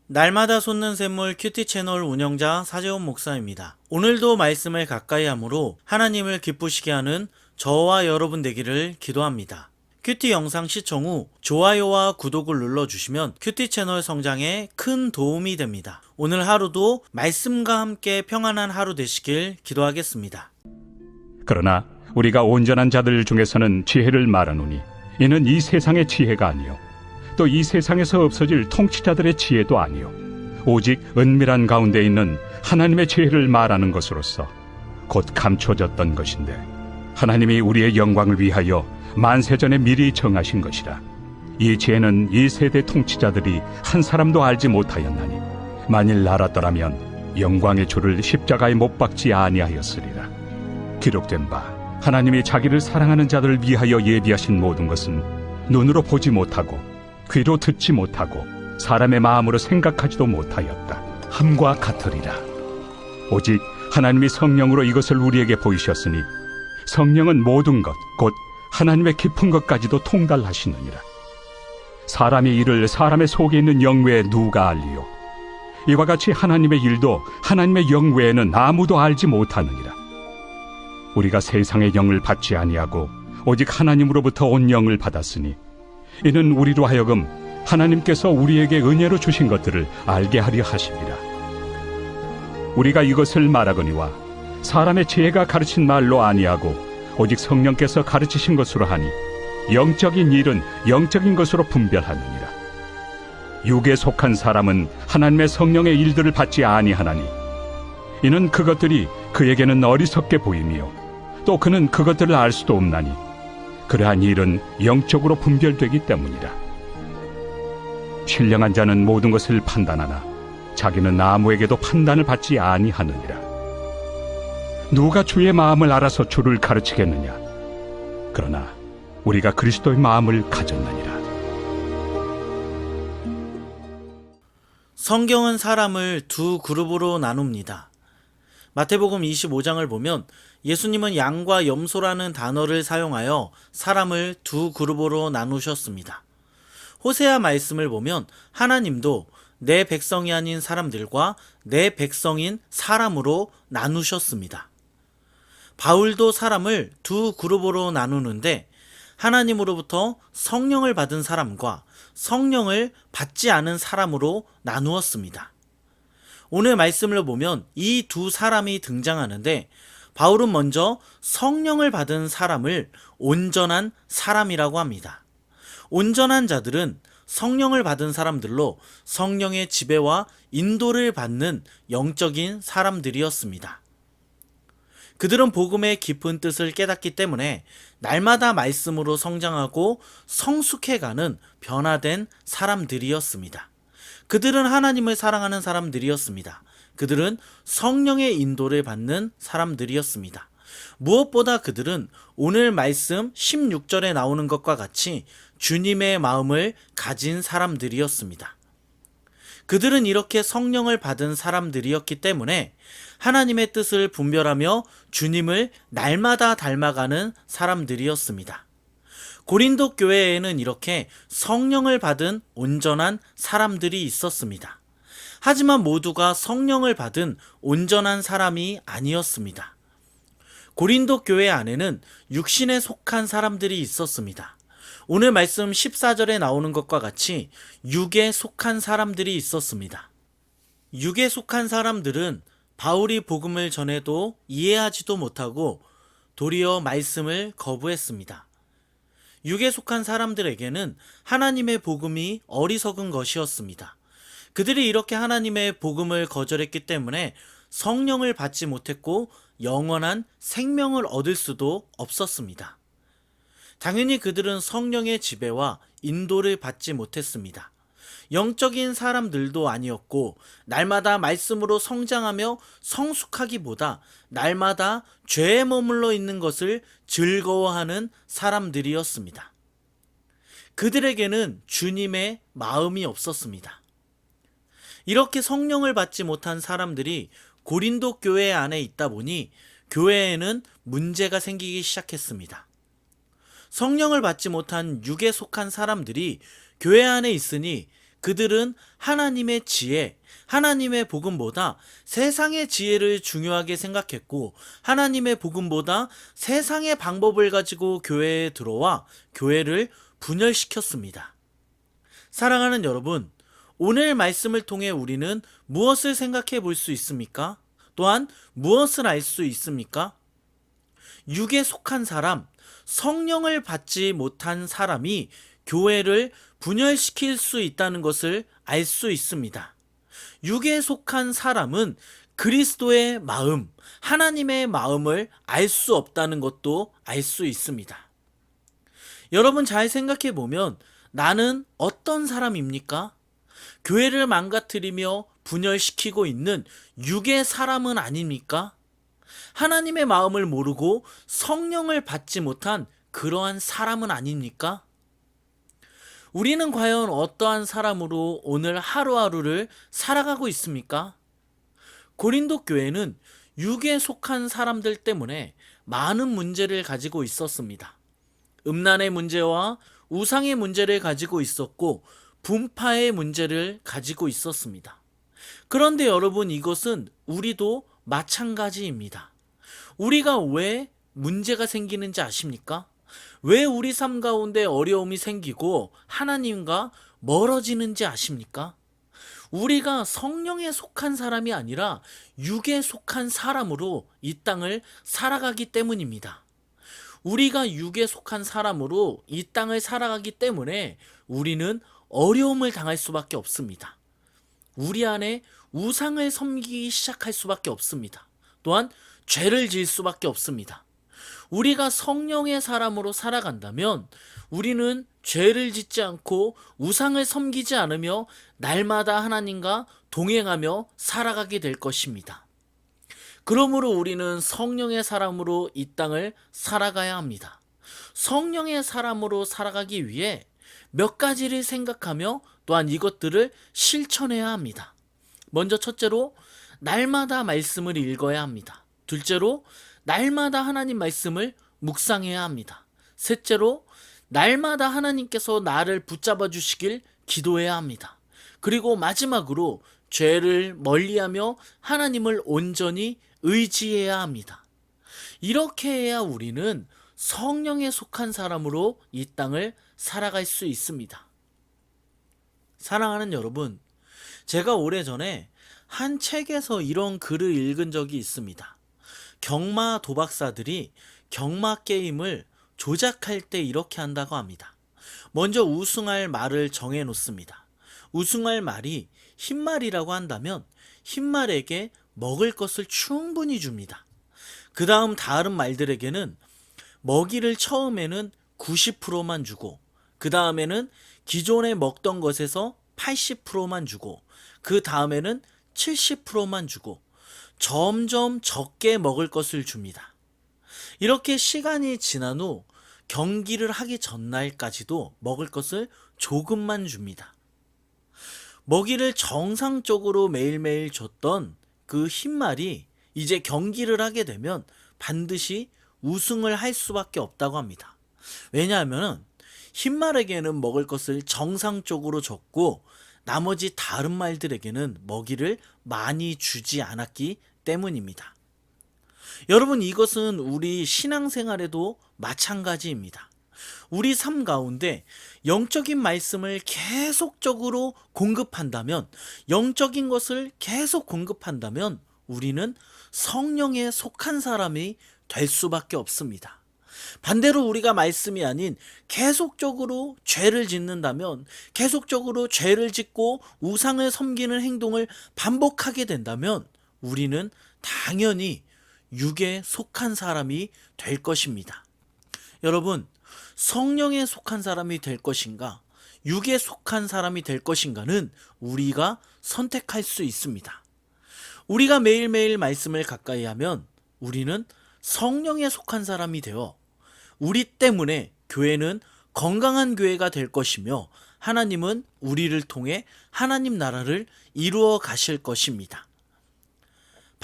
날마다 솟는 샘물 큐티 채널 운영자 사재훈 목사입니다. 오늘도 말씀을 가까이 함으로 하나님을 기쁘시게 하는 저와 여러분 되기를 기도합니다. 큐티 영상 시청 후 좋아요와 구독을 눌러주시면 큐티 채널 성장에 큰 도움이 됩니다. 오늘 하루도 말씀과 함께 평안한 하루 되시길 기도하겠습니다. 그러나 우리가 온전한 자들 중에서는 지혜를 말하노니 이는 이 세상의 지혜가 아니요 또 이 세상에서 없어질 통치자들의 지혜도 아니요 오직 은밀한 가운데 있는 하나님의 지혜를 말하는 것으로서 곧 감춰졌던 것인데 하나님이 우리의 영광을 위하여 만세전에 미리 정하신 것이라. 이 지혜는 이 세대 통치자들이 한 사람도 알지 못하였나니 만일 알았더라면 영광의 주를 십자가에 못 박지 아니하였으리라. 기록된 바 하나님이 자기를 사랑하는 자들을 위하여 예비하신 모든 것은 눈으로 보지 못하고 귀로 듣지 못하고 사람의 마음으로 생각하지도 못하였다 함과 같으리라. 오직 하나님이 성령으로 이것을 우리에게 보이셨으니 성령은 모든 것 곧 하나님의 깊은 것까지도 통달하시느니라. 사람의 일을 사람의 속에 있는 영 외에 누가 알리요? 이와 같이 하나님의 일도 하나님의 영 외에는 아무도 알지 못하느니라. 우리가 세상의 영을 받지 아니하고 오직 하나님으로부터 온 영을 받았으니 이는 우리로 하여금 하나님께서 우리에게 은혜로 주신 것들을 알게 하려 하심이라. 우리가 이것을 말하거니와 사람의 지혜가 가르친 말로 아니하고 오직 성령께서 가르치신 것으로 하니 영적인 일은 영적인 것으로 분별하느니라. 육에 속한 사람은 하나님의 성령의 일들을 받지 아니하나니 이는 그것들이 그에게는 어리석게 보이며 또 그는 그것들을 알 수도 없나니 그러한 일은 영적으로 분별되기 때문이라. 신령한 자는 모든 것을 판단하나 자기는 아무에게도 판단을 받지 아니하느니라. 누가 주의 마음을 알아서 주를 가르치겠느냐? 그러나 우리가 그리스도의 마음을 가졌느니라. 성경은 사람을 두 그룹으로 나눕니다. 마태복음 25장을 보면 예수님은 양과 염소라는 단어를 사용하여 사람을 두 그룹으로 나누셨습니다. 호세아 말씀을 보면 하나님도 내 백성이 아닌 사람들과 내 백성인 사람으로 나누셨습니다. 바울도 사람을 두 그룹으로 나누는데 하나님으로부터 성령을 받은 사람과 성령을 받지 않은 사람으로 나누었습니다. 오늘 말씀을 보면 이 두 사람이 등장하는데 바울은 먼저 성령을 받은 사람을 온전한 사람이라고 합니다. 온전한 자들은 성령을 받은 사람들로 성령의 지배와 인도를 받는 영적인 사람들이었습니다. 그들은 복음의 깊은 뜻을 깨닫기 때문에 날마다 말씀으로 성장하고 성숙해가는 변화된 사람들이었습니다. 그들은 하나님을 사랑하는 사람들이었습니다. 그들은 성령의 인도를 받는 사람들이었습니다. 무엇보다 그들은 오늘 말씀 16절에 나오는 것과 같이 주님의 마음을 가진 사람들이었습니다. 그들은 이렇게 성령을 받은 사람들이었기 때문에 하나님의 뜻을 분별하며 주님을 날마다 닮아가는 사람들이었습니다. 고린도 교회에는 이렇게 성령을 받은 온전한 사람들이 있었습니다. 하지만 모두가 성령을 받은 온전한 사람이 아니었습니다. 고린도 교회 안에는 육신에 속한 사람들이 있었습니다. 오늘 말씀 14절에 나오는 것과 같이 육에 속한 사람들이 있었습니다. 육에 속한 사람들은 바울이 복음을 전해도 이해하지도 못하고 도리어 말씀을 거부했습니다. 육에 속한 사람들에게는 하나님의 복음이 어리석은 것이었습니다. 그들이 이렇게 하나님의 복음을 거절했기 때문에 성령을 받지 못했고 영원한 생명을 얻을 수도 없었습니다. 당연히 그들은 성령의 지배와 인도를 받지 못했습니다. 영적인 사람들도 아니었고 날마다 말씀으로 성장하며 성숙하기보다 날마다 죄에 머물러 있는 것을 즐거워하는 사람들이었습니다. 그들에게는 주님의 마음이 없었습니다. 이렇게 성령을 받지 못한 사람들이 고린도 교회 안에 있다 보니 교회에는 문제가 생기기 시작했습니다. 성령을 받지 못한 육에 속한 사람들이 교회 안에 있으니 그들은 하나님의 지혜, 하나님의 복음보다 세상의 지혜를 중요하게 생각했고 하나님의 복음보다 세상의 방법을 가지고 교회에 들어와 교회를 분열시켰습니다. 사랑하는 여러분, 오늘 말씀을 통해 우리는 무엇을 생각해 볼 수 있습니까? 또한 무엇을 알 수 있습니까? 육에 속한 사람, 성령을 받지 못한 사람이 교회를 분열시킬 수 있다는 것을 알 수 있습니다. 육에 속한 사람은 그리스도의 마음, 하나님의 마음을 알 수 없다는 것도 알 수 있습니다. 여러분 잘 생각해 보면 나는 어떤 사람입니까? 교회를 망가뜨리며 분열시키고 있는 육의 사람은 아닙니까? 하나님의 마음을 모르고 성령을 받지 못한 그러한 사람은 아닙니까? 우리는 과연 어떠한 사람으로 오늘 하루하루를 살아가고 있습니까? 고린도 교회는 육에 속한 사람들 때문에 많은 문제를 가지고 있었습니다. 음란의 문제와 우상의 문제를 가지고 있었고 분파의 문제를 가지고 있었습니다. 그런데 여러분, 이것은 우리도 마찬가지입니다. 우리가 왜 문제가 생기는지 아십니까? 왜 우리 삶 가운데 어려움이 생기고 하나님과 멀어지는지 아십니까? 우리가 성령에 속한 사람이 아니라 육에 속한 사람으로 이 땅을 살아가기 때문입니다. 우리가 육에 속한 사람으로 이 땅을 살아가기 때문에 우리는 어려움을 당할 수밖에 없습니다. 우리 안에 우상을 섬기기 시작할 수밖에 없습니다. 또한 죄를 지을 수밖에 없습니다. 우리가 성령의 사람으로 살아간다면 우리는 죄를 짓지 않고 우상을 섬기지 않으며 날마다 하나님과 동행하며 살아가게 될 것입니다. 그러므로 우리는 성령의 사람으로 이 땅을 살아가야 합니다. 성령의 사람으로 살아가기 위해 몇 가지를 생각하며 또한 이것들을 실천해야 합니다. 먼저 첫째로 날마다 말씀을 읽어야 합니다. 둘째로 날마다 하나님 말씀을 묵상해야 합니다. 셋째로 날마다 하나님께서 나를 붙잡아 주시길 기도해야 합니다. 그리고 마지막으로 죄를 멀리하며 하나님을 온전히 의지해야 합니다. 이렇게 해야 우리는 성령에 속한 사람으로 이 땅을 살아갈 수 있습니다. 사랑하는 여러분, 제가 오래전에 한 책에서 이런 글을 읽은 적이 있습니다. 경마 도박사들이 경마 게임을 조작할 때 이렇게 한다고 합니다. 먼저 우승할 말을 정해 놓습니다. 우승할 말이 흰말이라고 한다면 흰말에게 먹을 것을 충분히 줍니다. 그 다음 다른 말들에게는 먹이를 처음에는 90%만 주고 그 다음에는 기존에 먹던 것에서 80%만 주고 그 다음에는 70%만 주고 점점 적게 먹을 것을 줍니다. 이렇게 시간이 지난 후 경기를 하기 전날까지도 먹을 것을 조금만 줍니다. 먹이를 정상적으로 매일매일 줬던 그 흰말이 이제 경기를 하게 되면 반드시 우승을 할 수밖에 없다고 합니다. 왜냐하면 흰말에게는 먹을 것을 정상적으로 줬고 나머지 다른 말들에게는 먹이를 많이 주지 않았기 때문입니다. 여러분, 이것은 우리 신앙생활에도 마찬가지입니다. 우리 삶 가운데 영적인 말씀을 계속적으로 공급한다면, 영적인 것을 계속 공급한다면 우리는 성령에 속한 사람이 될 수밖에 없습니다. 반대로 우리가 말씀이 아닌 계속적으로 죄를 짓는다면, 계속적으로 죄를 짓고 우상을 섬기는 행동을 반복하게 된다면 우리는 당연히 육에 속한 사람이 될 것입니다. 여러분, 성령에 속한 사람이 될 것인가, 육에 속한 사람이 될 것인가는 우리가 선택할 수 있습니다. 우리가 매일매일 말씀을 가까이 하면 우리는 성령에 속한 사람이 되어 우리 때문에 교회는 건강한 교회가 될 것이며 하나님은 우리를 통해 하나님 나라를 이루어 가실 것입니다.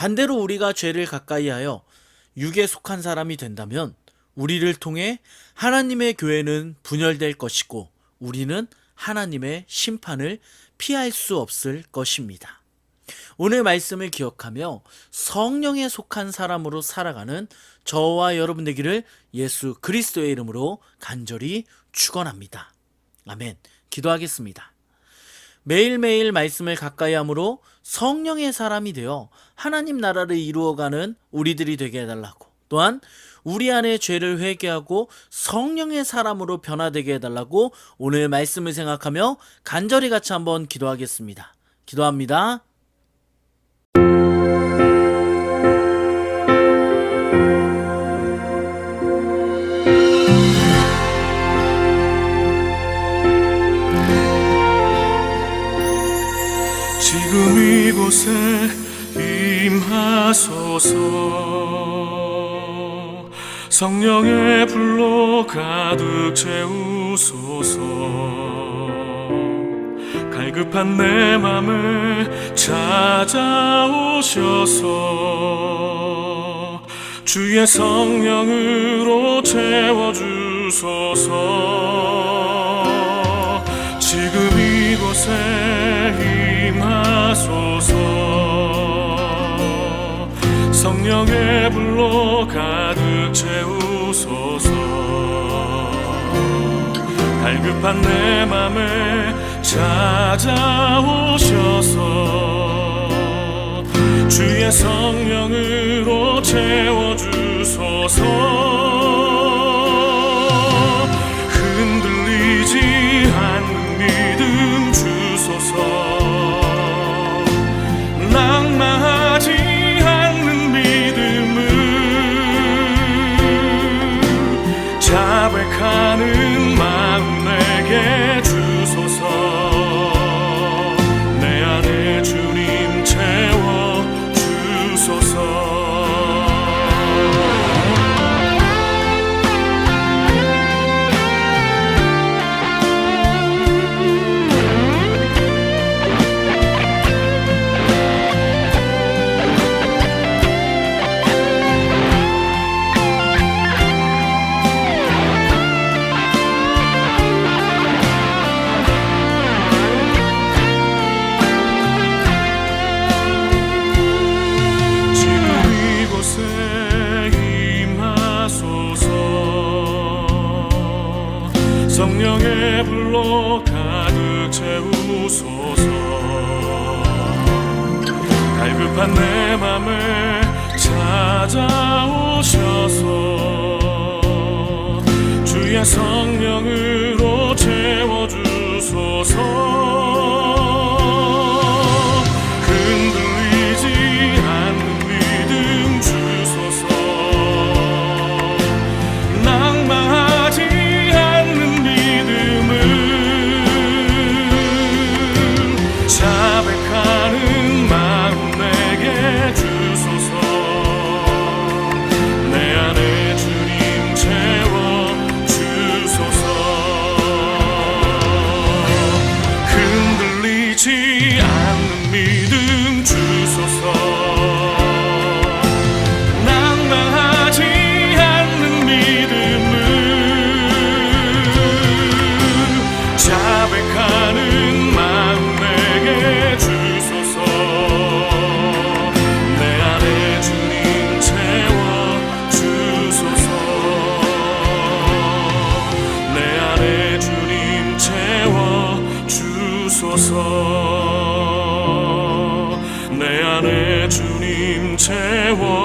반대로 우리가 죄를 가까이 하여 육에 속한 사람이 된다면 우리를 통해 하나님의 교회는 분열될 것이고 우리는 하나님의 심판을 피할 수 없을 것입니다. 오늘 말씀을 기억하며 성령에 속한 사람으로 살아가는 저와 여러분 되기를 예수 그리스도의 이름으로 간절히 축원합니다. 아멘. 기도하겠습니다. 매일매일 말씀을 가까이 함으로 성령의 사람이 되어 하나님 나라를 이루어가는 우리들이 되게 해달라고, 또한 우리 안에 죄를 회개하고 성령의 사람으로 변화되게 해달라고 오늘 말씀을 생각하며 간절히 같이 한번 기도하겠습니다. 기도합니다. 지금 이곳에 임하소서. 성령의 불로 가득 채우소서. 갈급한 내 맘을 찾아오셔서 주의 성령으로 채워주소서. 지금 이곳에 임하소서. 성령의 불로 가득 채우소서. 갈급한 내 맘을 찾아오셔서 주의 성령으로 채워주소서. 흔들리지 않는 믿음 주소서. 낙마하지 않는 믿음을 자백하는 마음 내게 주소서. 내 안에 주님 채워주소서. 성령의 불로 가득 채우소서. 갈급한 내 맘을 찾아오셔서 주의 성령으로 채워주소서. 흔들리지 않는 믿음 주소서. 낙마하지 않는 믿음을 자백하는 마음 내게 주소서. 내 안에 주님 채워주소서. 흔들리지 않는 믿음 주소서. 낙마하지 않는 믿음을 자백하는 마음 내게 주소서. 내 안에 주님 채워주소서. 내 안에 주님 채워주소서. 내 안에 주님 채워주소서.